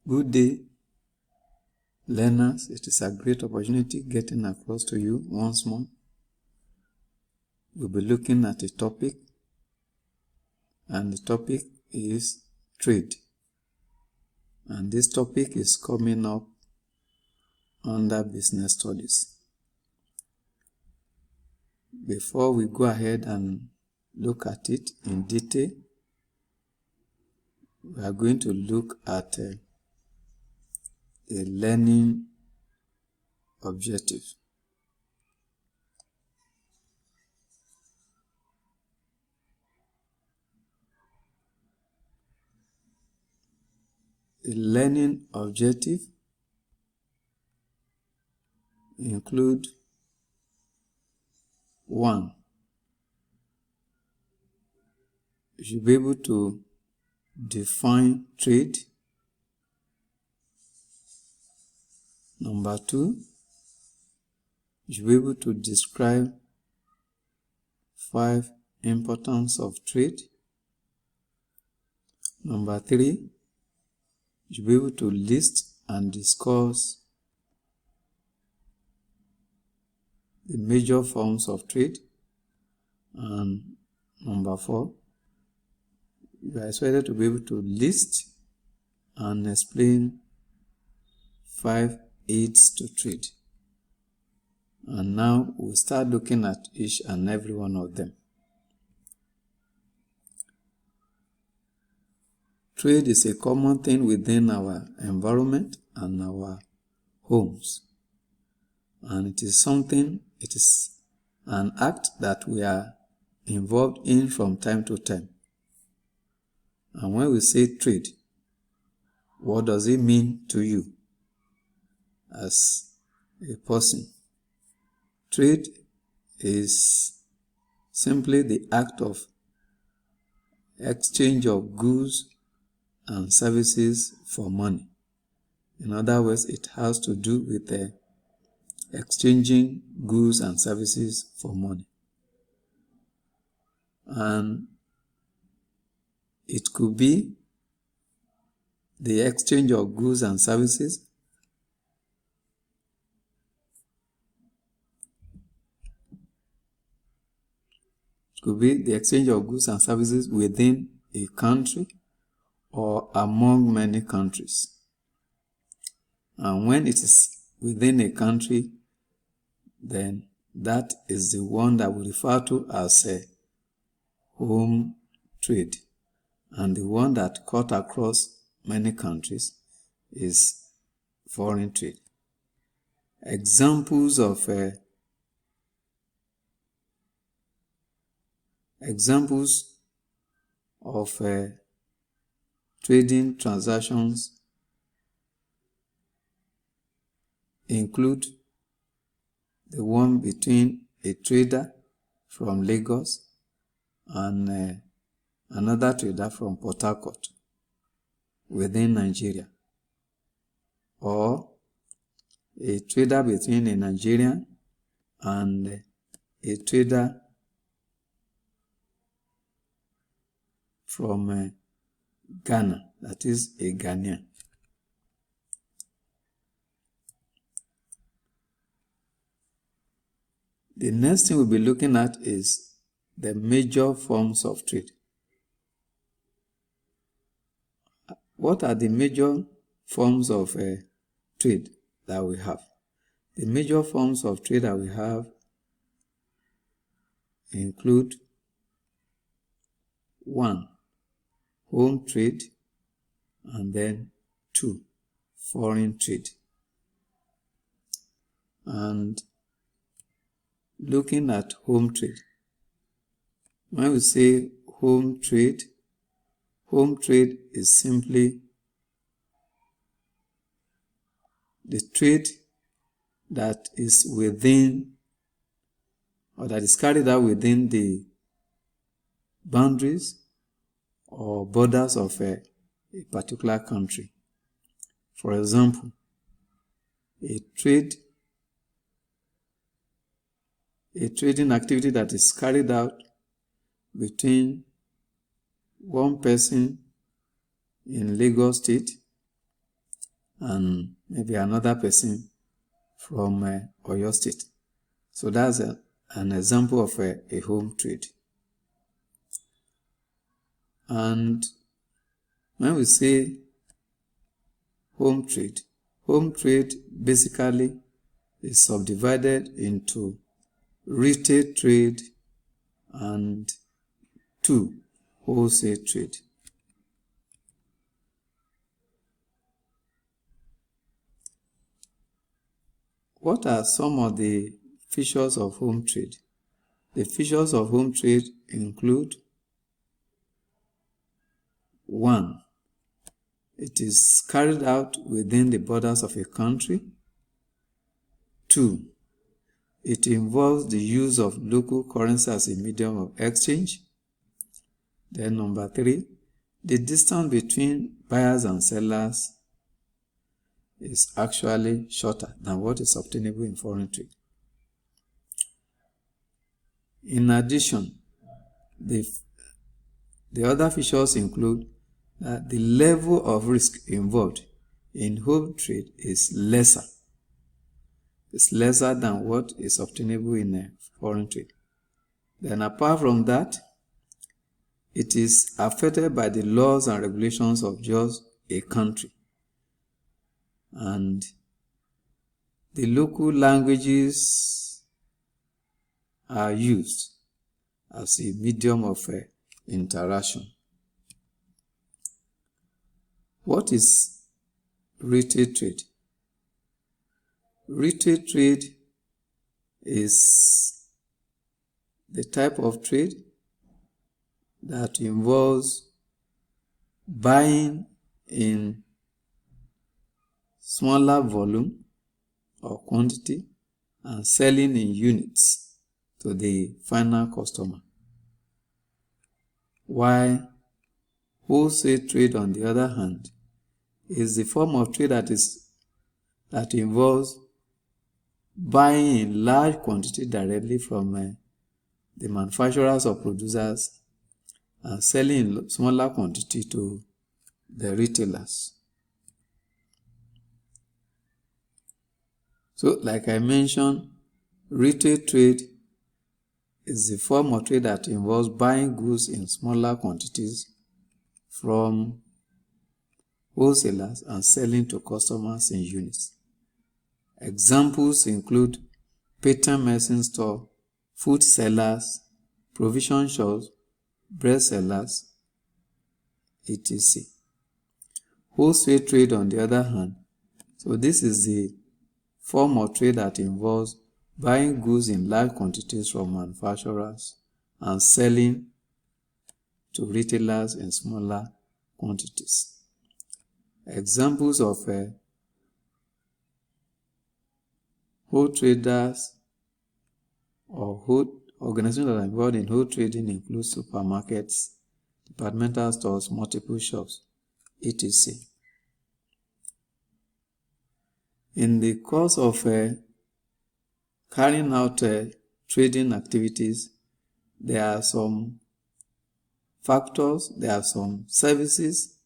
Good day, learners. It is a great opportunity getting across to you once more. We'll be looking at a topic, and the topic is trade. And this topic is coming up under business studies. Before we go ahead and look at it in detail, we are going to look at a learning objective. A learning objective include 1. You should be able to define trade. Number 2, you should be able to describe 5 importance of trade. Number 3, you should be able to list and discuss the major forms of trade. And number 4, you are expected to be able to list and explain 5 aids to trade. And now we'll start looking at each and every one of them. Trade is a common thing within our environment and our homes. And it is an act that we are involved in from time to time. And when we say trade, what does it mean to you as a person? Trade is simply the act of exchange of goods and services for money. In other words, it has to do with exchanging goods and services for money. And it could be the exchange of goods and services within a country or among many countries. And when it is within a country, then that is the one that we refer to as a home trade. And the one that cut across many countries is foreign trade. Examples of trading transactions include the one between a trader from Lagos and another trader from Port Harcourt within Nigeria, or a trader between a Nigerian and a trader from Ghana, that is a Ghanaian. The next thing we'll be looking at is the major forms of trade. What are the major forms of trade that we have? The major forms of trade that we have include 1, home trade, and then 2, foreign trade. And looking at home trade, when we say home trade is simply the trade that is within, or that is carried out within the boundaries or borders of a particular country. For example, a trading activity that is carried out between one person in Lagos State and maybe another person from Oyo State. So that's an example of a home trade. And when we say home trade basically is subdivided into retail trade and 2, wholesale trade. What are some of the features of home trade? The features of home trade include: 1. It is carried out within the borders of a country. 2. It involves the use of local currency as a medium of exchange. Then number 3, the distance between buyers and sellers is actually shorter than what is obtainable in foreign trade. In addition, the other features include that the level of risk involved in home trade is lesser. It's lesser than what is obtainable in a foreign trade. Then apart from that, it is affected by the laws and regulations of just a country. And the local languages are used as a medium of interaction. What is retail trade? Retail trade is the type of trade that involves buying in smaller volume or quantity and selling in units to the final customer. While wholesale trade, on the other hand, is the form of trade that involves buying in large quantity directly from the manufacturers or producers and selling in smaller quantity to the retailers. So, like I mentioned, retail trade is the form of trade that involves buying goods in smaller quantities from wholesalers and selling to customers in units. Examples include patent medicine store, food sellers, provision shops, bread sellers, etc. Wholesale trade, on the other hand, so this is the form of trade that involves buying goods in large quantities from manufacturers and selling to retailers in smaller quantities. Examples of whole traders or whole organizations that are involved in whole trading include supermarkets, departmental stores, multiple shops, etc. In the course of carrying out trading activities, there are some factors, there are some services,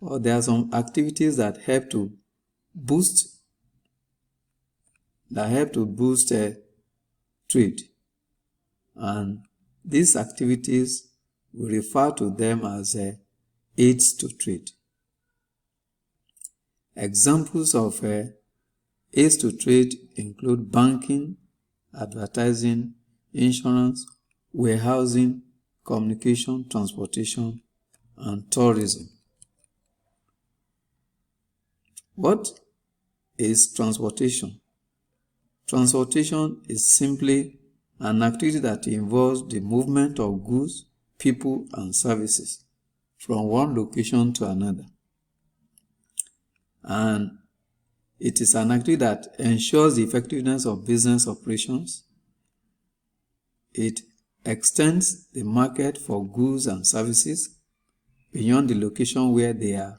or there are some activities that help to boost trade. And these activities, we refer to them as aids to trade. Examples of aids to trade include banking, advertising, insurance, warehousing, communication, transportation, and tourism. What is transportation? Transportation is simply an activity that involves the movement of goods, people, and services from one location to another. And it is an activity that ensures the effectiveness of business operations. It extends the market for goods and services beyond the location where they are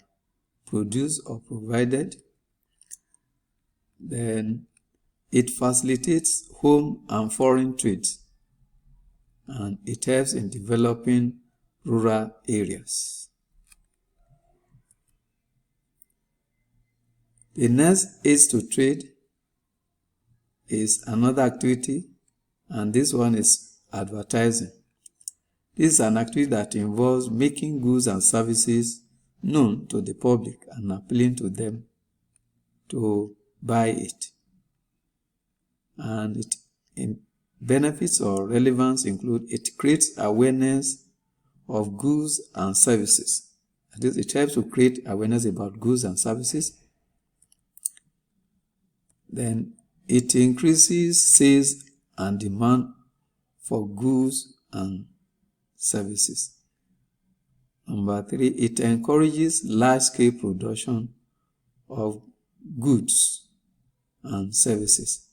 produced or provided. Then it facilitates home and foreign trade, and it helps in developing rural areas. The next aids to trade is another activity, and this one is advertising. This is an activity that involves making goods and services known to the public and appealing to them to buy it. And benefits or relevance include it creates awareness of goods and services. That is, it helps to create awareness about goods and services. Then it increases sales and demand for goods and services. Number 3, it encourages large-scale production of goods and services.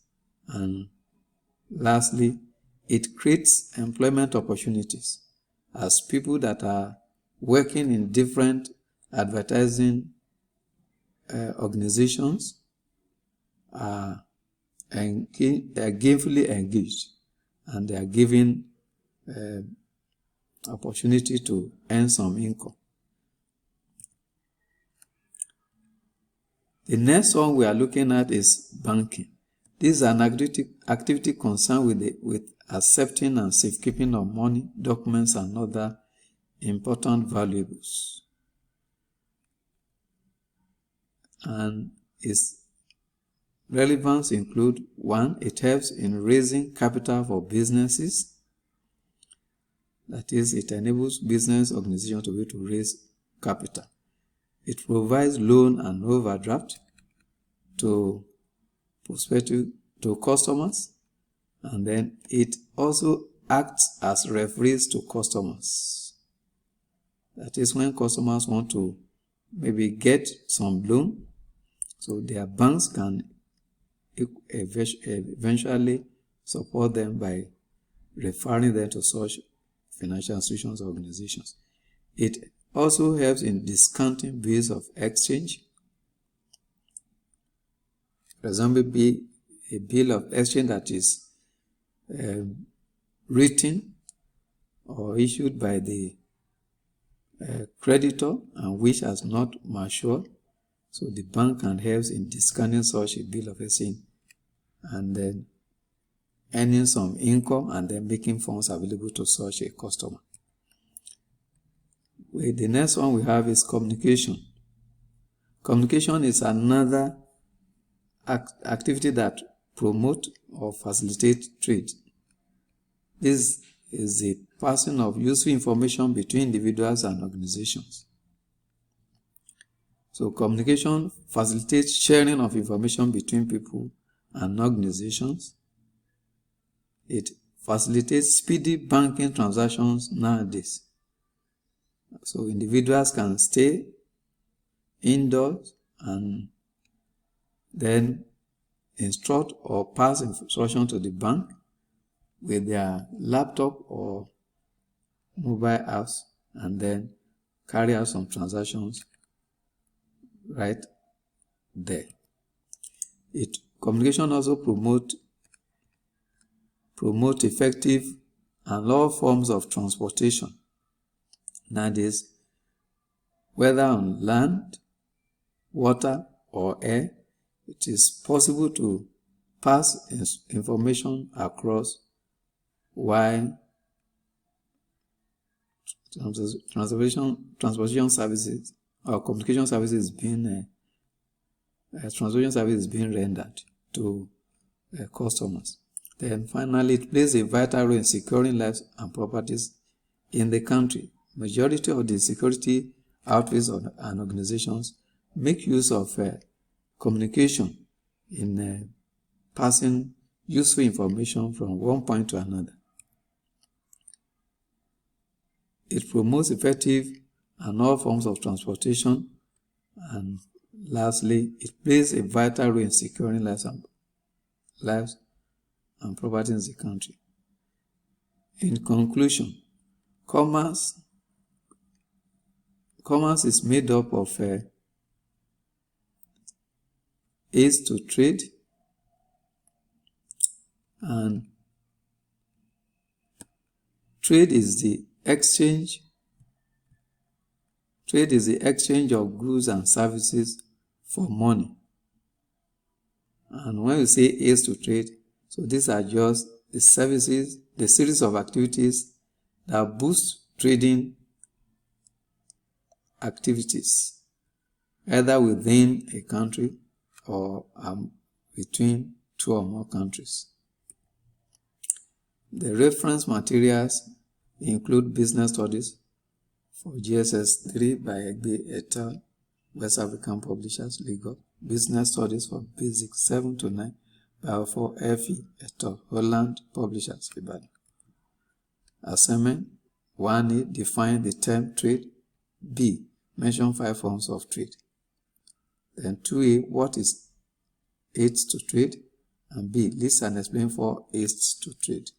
And lastly, it creates employment opportunities, as people that are working in different advertising organizations are gainfully engaged, and they are given opportunity to earn some income. The next one we are looking at is banking. This is an activity concerned with accepting and safekeeping of money, documents, and other important valuables. And its relevance include: 1, it helps in raising capital for businesses. That is, it enables business organizations to be able to raise capital. It provides loan and overdraft to customers, and then it also acts as referees to customers. That is, when customers want to maybe get some loan, so their banks can eventually support them by referring them to such financial institutions or organizations. It also helps in discounting bills of exchange. For example, a bill of exchange that is written or issued by the creditor and which has not matured. So the bank can help in discounting such a bill of exchange and then earning some income and then making funds available to such a customer. The next one we have is communication. Communication is another activity that promotes or facilitates trade. This is the passing of useful information between individuals and organizations. So communication facilitates sharing of information between people and organizations. It facilitates speedy banking transactions nowadays. So individuals can stay indoors and then instruct or pass instruction to the bank with their laptop or mobile apps and then carry out some transactions right there. Communication also promote effective and all forms of transportation. Nowadays, whether on land, water, or air, it is possible to pass information across while transportation services or communication services being transportation service is being rendered to customers. Then finally, it plays a vital role in securing lives and properties in the country. Majority of the security outfits and organizations make use of communication in passing useful information from one point to another. It promotes effective and all forms of transportation, and lastly, it plays a vital role in securing lives and property in the country. In conclusion, commerce is made up of aids to trade, and trade is the exchange of goods and services for money. And when we say aids to trade, so these are just the services, the series of activities that boost trading activities, either within a country or between two or more countries. The reference materials include business studies for GSS 3 by Egbe et al., West African Publishers, Lagos. Business studies for Basic 7 to 9 by for Effie et al., Holland Publishers, Ibadan. Assignment 1A, define the term trade. B, mention 5 forms of trade. Then 2A, what is aids to trade? And B, list and explain 4 aids to trade.